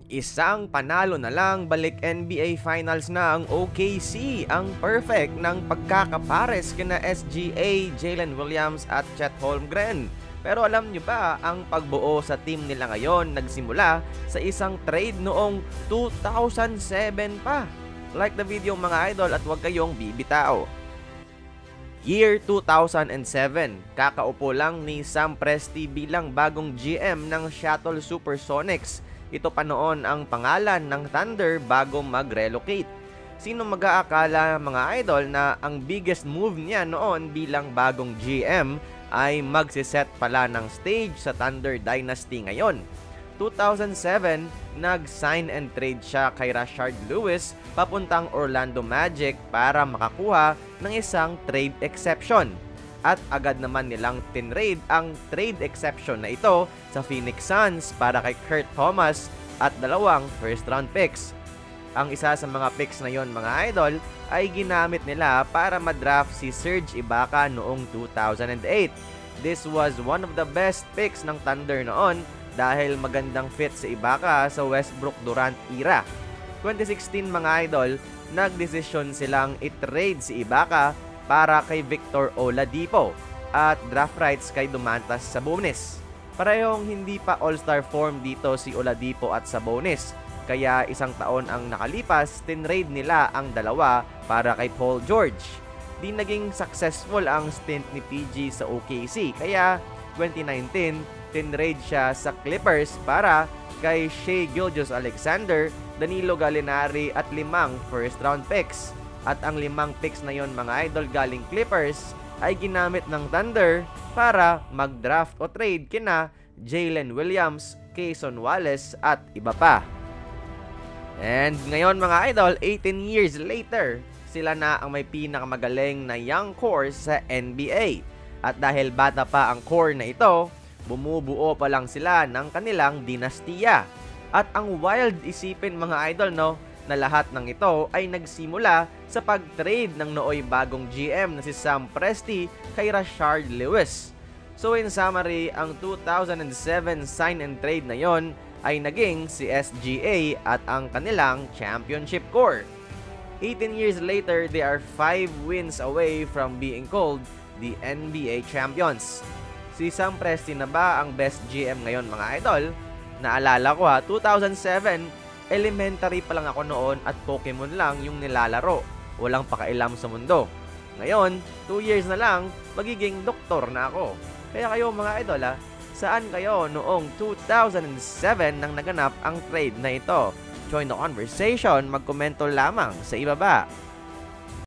Isang panalo na lang, balik NBA Finals na ang OKC, ang perfect ng pagkakapares kina SGA, Jalen Williams at Chet Holmgren. Pero alam nyo ba, ang pagbuo sa team nila ngayon nagsimula sa isang trade noong 2007 pa. Like the video mga idol at huwag kayong bibitao. Year 2007, kakaupo lang ni Sam Presti bilang bagong GM ng Seattle Supersonics. Ito pa noon ang pangalan ng Thunder bago mag-relocate. Sino mag-aakala mga idol na ang biggest move niya noon bilang bagong GM ay magsiset pala ng stage sa Thunder Dynasty ngayon. 2007, nag-sign and trade siya kay Rashard Lewis papuntang Orlando Magic para makakuha ng isang trade exception. At agad naman nilang tinrade ang trade exception na ito sa Phoenix Suns para kay Kurt Thomas at 2 first round picks. Ang isa sa mga picks na yon mga idol ay ginamit nila para madraft si Serge Ibaka noong 2008. This was one of the best picks ng Thunder noon dahil magandang fit si Ibaka sa Westbrook Durant era. 2016 mga idol, nagdesisyon silang i-trade si Ibaka para kay Victor Oladipo at draft rights kay Domantas Sabonis. Parehong hindi pa all-star form dito si Oladipo at Sabonis, kaya isang taon ang nakalipas, tinrade nila ang dalawa para kay Paul George. Di naging successful ang stint ni PG sa OKC, kaya 2019, tinrade siya sa Clippers para kay Shai Gilgeous-Alexander, Danilo Gallinari at 5 first round picks. At ang 5 picks na yon mga idol galing Clippers ay ginamit ng Thunder para mag-draft o trade kina Jalen Williams, Cason Wallace at iba pa. And ngayon mga idol, 18 years later, sila na ang may pinakamagaling na young core sa NBA. At dahil bata pa ang core na ito, bumubuo pa lang sila ng kanilang dinastiya. At ang wild isipin mga idol na lahat ng ito ay nagsimula sa pag-trade ng nooy bagong GM na si Sam Presti kay Rashard Lewis. So in summary, ang 2007 sign and trade na yon ay naging si SGA at ang kanilang championship core. 18 years later, they are 5 wins away from being called the NBA champions. Si Sam Presti na ba ang best GM ngayon mga idol? Naalala ko 2007, elementary pa lang ako noon at Pokemon lang yung nilalaro. Walang pakailam sa mundo. Ngayon, 2 years na lang, magiging doktor na ako. Kaya kayo mga idol saan kayo noong 2007 nang naganap ang trade na ito? Join the conversation, magkomento lamang sa ibaba.